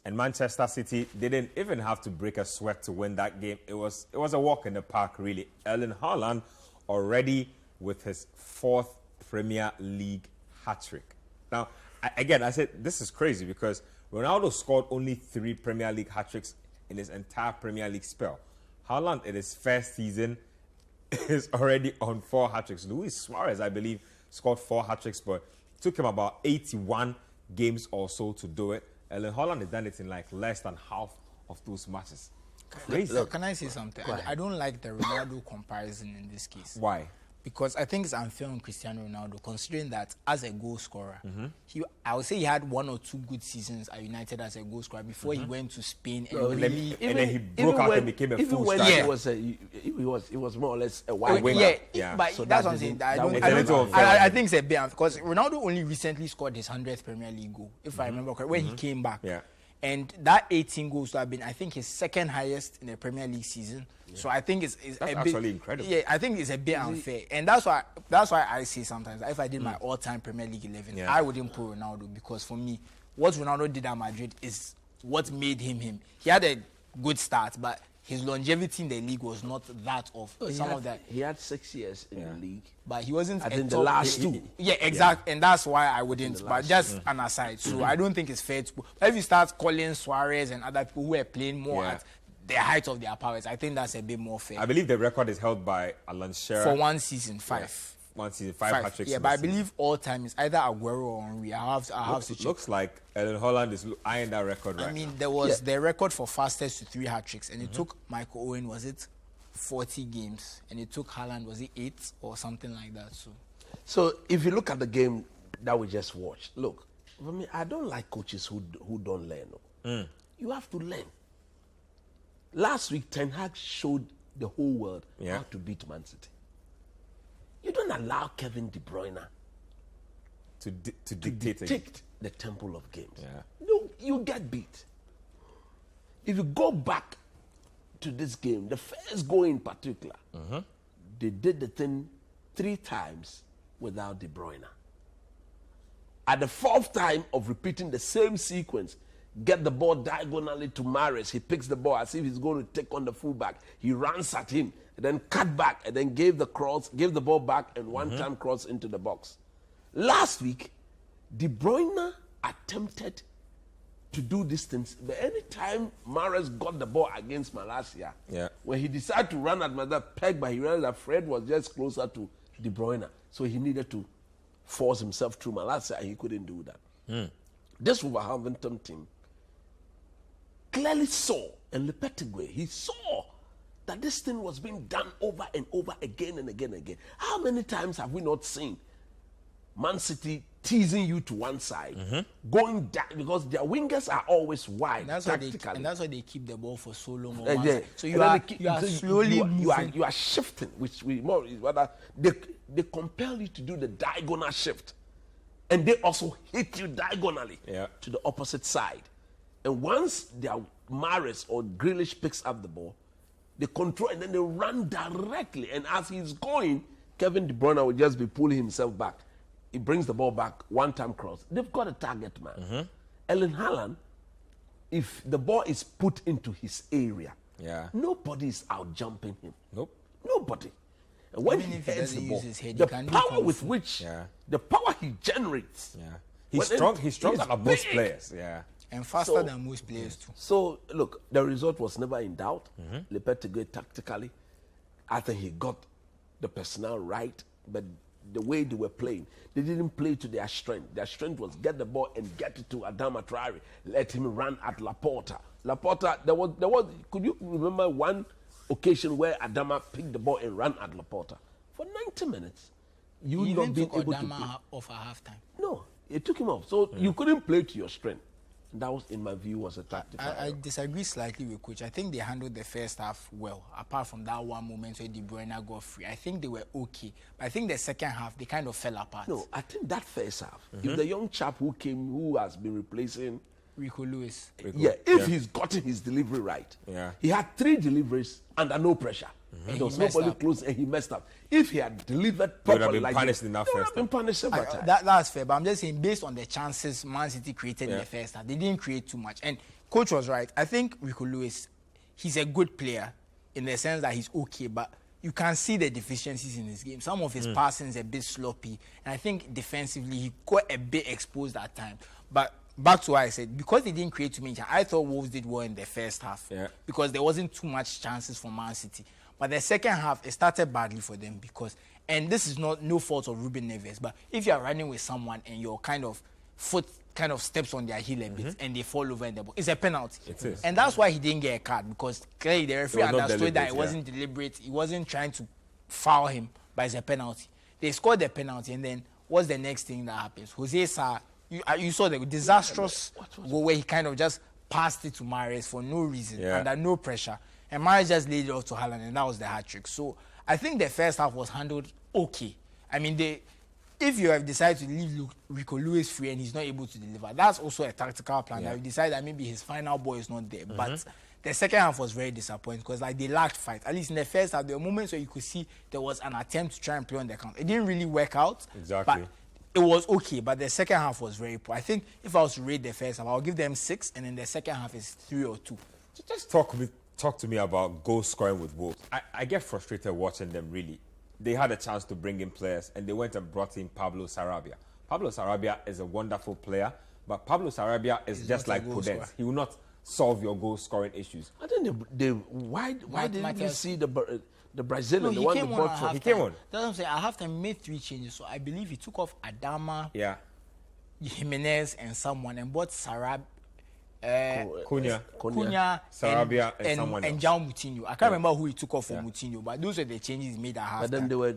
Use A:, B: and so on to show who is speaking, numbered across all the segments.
A: And Manchester City didn't even have to break a sweat to win that game. It was a walk in the park, really. Erling Haaland already with his 4th Premier League hat-trick. Now, I said this is crazy because Ronaldo scored only 3 Premier League hat-tricks in his entire Premier League spell. Haaland, in his first season, is already on 4 hat-tricks. Luis Suarez, I believe, scored 4 hat-tricks, but it took him about 81 games or so to do it. Erling Haaland has done it in like less than half of those matches. Crazy.
B: Look, can I say something? I don't like the Ronaldo comparison in this case.
A: Why?
B: Because I think it's unfair on Cristiano Ronaldo, considering that as a goal scorer, I would say he had 1 or 2 good seasons at United as a goal scorer before he went to Spain and
A: then he broke out and became a full striker.
C: He was more or less a wide
A: winger.
B: But so that's what I'm saying. I think it's a bit unfair because Ronaldo only recently scored his 100th Premier League goal, if I remember correctly, when he came back.
A: Yeah.
B: And that 18 goals would have been, I think, his 2nd highest in a Premier League season. Yeah. So I think it's
A: that's actually incredible.
B: Yeah, I think it's a bit unfair, and that's why I say sometimes if I did my all-time Premier League 11, I wouldn't put Ronaldo because for me, what Ronaldo did at Madrid is what made him him. He had a good start, but his longevity in the league was not that of some of that.
C: He had 6 years in the league,
B: but he wasn't.
C: I think the last 2.
B: Yeah, exactly, and that's why I wouldn't. But just an aside, so I don't think it's fair to. If you start calling Suarez and other people who are playing more at the height of their powers, I think that's a bit more fair.
A: I believe the record is held by Alan Shearer
B: for 1 season, 5.
A: Yeah. 1 season, 5 hat-tricks.
B: Yeah, but I believe all time is either Aguero or Henry. I have to check.
A: Looks like Erling Haaland is eyeing that record right now.
B: There was the record for fastest to 3 hat-tricks, and it took Michael Owen, was it 40 games, and it took Haaland, was it 8 or something like that.
C: So if you look at the game that we just watched, look, for me, I don't like coaches who don't learn. You have to learn. Last week, Ten Hag showed the whole world how to beat Man City. You don't allow Kevin De Bruyne
A: to dictate
C: the tempo of games.
A: Yeah.
C: No, you get beat. If you go back to this game, the first goal in particular, they did the thing 3 times without De Bruyne. At the 4th time of repeating the same sequence, get the ball diagonally to Mahrez. He picks the ball as if he's going to take on the fullback. He runs at him, and then cut back, and then gave the ball back, and one-time cross into the box. Last week, De Bruyne attempted to do these things, but anytime Mahrez got the ball against Malaysia, when he decided to run at Mother Peg, but he realized that Fred was just closer to De Bruyne, so he needed to force himself through Malaysia, and he couldn't do that. This Wolverhampton team clearly saw, and Lopetegui, he saw that this thing was being done over and over again and again and again. How many times have we not seen Man City teasing you to one side, going down, because their wingers are always wide.
B: And that's why they keep the ball for so long. So
C: you are shifting, which we more rather they compel you to do the diagonal shift, and they also hit you diagonally to the opposite side. And once their Mahrez or Grealish picks up the ball, they control and then they run directly. And as he's going, Kevin De Bruyne will just be pulling himself back. He brings the ball back, one-time cross. They've got a target man. Erling Haaland, if the ball is put into his area, nobody is out jumping him.
A: Nope.
C: Nobody. And when he heads the ball, the power with which, the power he generates.
A: He's strong than most players.
B: And faster than most players too.
C: So, look, the result was never in doubt. Lopetegui tactically, I think he got the personnel right, but the way they were playing, they didn't play to their strength. Their strength was get the ball and get it to Adama Traore. Let him run at Laporta. There was. Could you remember one occasion where Adama picked the ball and ran at Laporta for 90 minutes?
B: You not being able to play off at halftime.
C: No, it took him off. So you couldn't play to your strength. That was, in my view, was a tactical error.
B: I disagree slightly with Coach. I think they handled the first half well, apart from that one moment where De Bruyne got free. I think they were okay. But I think the second half, they kind of fell apart.
C: No, I think that first half, if the young chap who has been replacing
B: Rico Lewis.
C: If he's gotten his delivery right. He had 3 deliveries under no pressure. There was nobody close and he messed up. If he had delivered properly,
A: like punished in that first
C: been punished several times.
B: That's fair, but I'm just saying based on the chances Man City created in the first half, they didn't create too much. And Coach was right. I think Rico Lewis, he's a good player in the sense that he's okay, but you can see the deficiencies in his game. Some of his passing is a bit sloppy, and I think defensively he got a bit exposed at times. But back to what I said, because they didn't create too many chances, I thought Wolves did well in the first half because there wasn't too much chances for Man City. But the second half, it started badly for them because, and this is no fault of Ruben Neves, but if you are running with someone and your kind of foot kind of steps on their heel a bit and they fall over in the ball, it's a penalty.
A: It is.
B: And that's why he didn't get a card, because clearly the referee understood that it wasn't deliberate. He wasn't trying to foul him, but it's a penalty. They scored the penalty, and then what's the next thing that happens? Jose Sa, you saw the disastrous goal where he kind of just passed it to Mahrez for no reason, under no pressure. And Mahrez just laid it off to Haaland, and that was the hat-trick. So I think the first half was handled okay. I mean, if you have decided to leave Rico Lewis free and he's not able to deliver, that's also a tactical plan. You decide that maybe his final ball is not there. But the second half was very disappointing because they lacked fight. At least in the first half, there were moments where you could see there was an attempt to try and play on the counter. It didn't really work out.
A: Exactly.
B: But it was okay, but the second half was very poor. I think if I was to rate the first half, I'll give them 6, and then the second half is 3 or 2.
A: Just talk to me about goal scoring with Wolves. I get frustrated watching them, really. They had a chance to bring in players, and they went and brought in Pablo Sarabia. Pablo Sarabia is a wonderful player, but Pablo Sarabia is just like Prudence. He will not solve your goal scoring issues.
C: I think why didn't you see the Brazilian, the one they brought from?
A: He came on.
B: That's what I'm saying. I have to make 3 changes. So I believe he took off Adama, Jimenez, and someone, and brought
A: Cunha,
B: Sarabia,
A: and someone else.
B: And João Moutinho. I can't remember who he took off for Moutinho, but those are the changes he made at half.
C: But then they were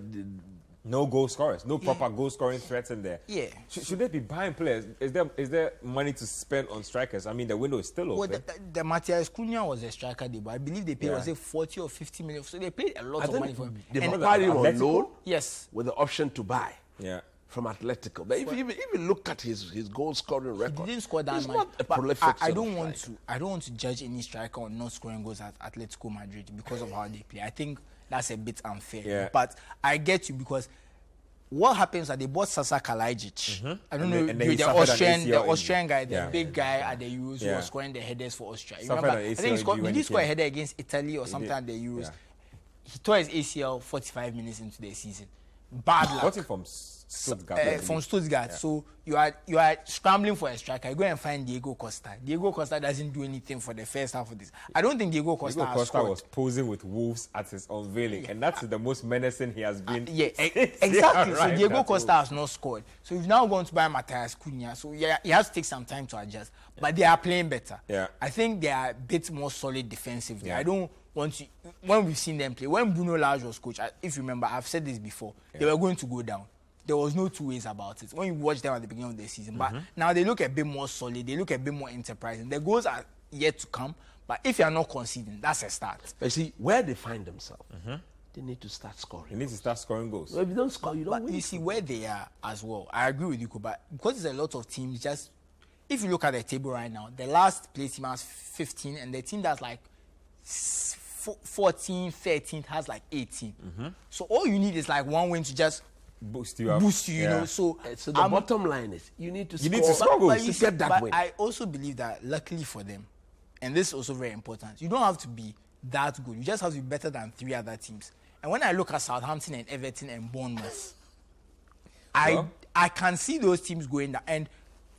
A: no goal scorers, no proper goal scoring threats in there.
B: Yeah.
A: Should they be buying players? Is there money to spend on strikers? I mean, the window is still open.
B: Well, the Matthias Cunha was a striker, but I believe they paid was it 40 or 50 million. So they paid a lot of money for him.
C: They acquired him on loan.
B: Yes.
C: With the option to buy.
A: Yeah.
C: From Atletico. But if you look at his goal scoring record,
B: he didn't score that much.
C: Not a prolific
B: I don't want to judge any striker on not scoring goals at Atletico Madrid because of how they play. I think that's a bit unfair.
A: Yeah.
B: But I get you, because what happens is that they bought Sasa Kalajic. I don't know, the Austrian guy, the big guy at the Euros who was scoring the headers for Austria. You remember? I think did he score a header against Italy or something at the Euros? He tore his ACL 45 minutes into the season. Bad luck.
A: Got him from Stuttgart.
B: From Stuttgart. Yeah. So you are scrambling for a striker. You go and find Diego Costa. Diego Costa doesn't do anything for the first half of this. I don't think Diego Costa
A: was posing with Wolves at his unveiling, and that's the most menacing he has been.
B: Exactly. So Diego Costa has not scored. So you've now gone to buy Matthias Cunha. So he has to take some time to adjust. But they are playing better.
A: Yeah.
B: I think they are a bit more solid defensively. Yeah. I don't want to. When we've seen them play, when Bruno Lage was coach, if you remember, I've said this before, they were going to go down. There was no 2 ways about it when you watch them at the beginning of the season. But now they look a bit more solid. They look a bit more enterprising. The goals are yet to come. But if you are not conceding, that's a start.
C: But you see, where they find themselves, they need to start scoring.
A: They need to start scoring goals.
C: Well, if you don't score, you don't
B: but
C: win.
B: You see where they are as well. I agree with you, but because there's a lot of teams, just if you look at the table right now, the last place team has 15, and the team that's like 14, 13 has like 18. So all you need is like one win to just
A: boost you up.
B: You know. So
C: the bottom line is you need to score.
A: You need to score goals
C: to get that win.
B: I also believe that luckily for them, and this is also very important, you don't have to be that good. You just have to be better than 3 other teams. And when I look at Southampton and Everton and Bournemouth, I can see those teams going down. And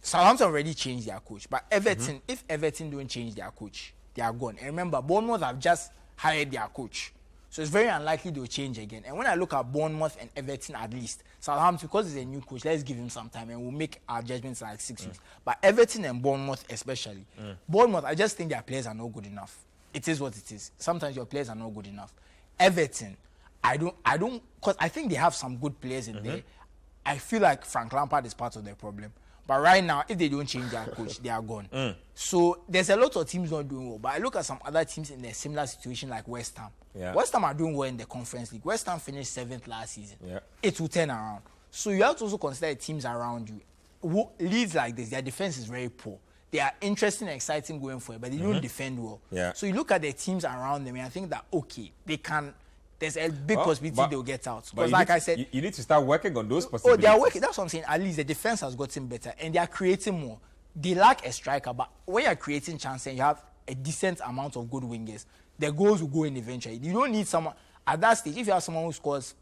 B: Southampton already changed their coach. But Everton, if Everton don't change their coach, they are gone. And remember, Bournemouth have just hired their coach. So it's very unlikely they'll change again. And when I look at Bournemouth and Everton, at least, Southampton, because he's a new coach, let's give him some time and we'll make our judgments like 6 weeks. But Everton and Bournemouth especially, Bournemouth, I just think their players are not good enough. It is what it is. Sometimes your players are not good enough. Everton, I don't, because I think they have some good players in there. I feel like Frank Lampard is part of their problem. But right now, if they don't change their coach, they are gone. So there's a lot of teams not doing well. But I look at some other teams in a similar situation like West Ham. West Ham are doing well in the Conference League. West Ham finished 7th last season. It will turn around. So you have to also consider the teams around you. Who leads like this, their defense is very poor. They are interesting and exciting going for it, but they don't defend well. So you look at the teams around them, and I think that, okay, they can. There's a big possibility they'll get out. Because like I said,
A: you need to start working on those possibilities.
B: Oh, they are working. That's what I'm saying. At least the defense has gotten better, and they are creating more. they lack a striker, but when you're creating chances and you have a decent amount of good wingers, the goals will go in eventually. You don't need someone at that stage. If you have someone who scores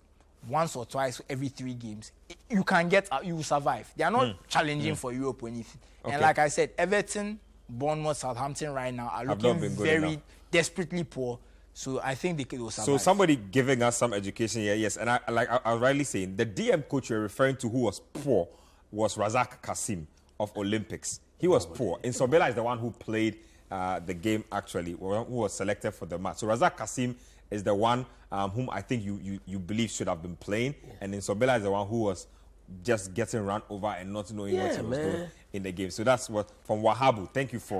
B: once or twice every 3 games, you can get out, you will survive. They are not challenging for Europe or anything. Okay. And like I said, Everton, Bournemouth, Southampton right now are looking very desperately poor. So I think they will survive.
A: So somebody giving us some education here, yes. And I was rightly saying, the DM coach you're referring to who was poor was Razak Kasim of Olympics. He was poor. Insobela is the one who played the game actually, who was selected for the match. So Razak Kasim is the one whom I think you believe should have been playing. Yeah. And Insobela is the one who was just getting run over and not knowing what he was doing in the game. So that's what, from Wahabu, thank you for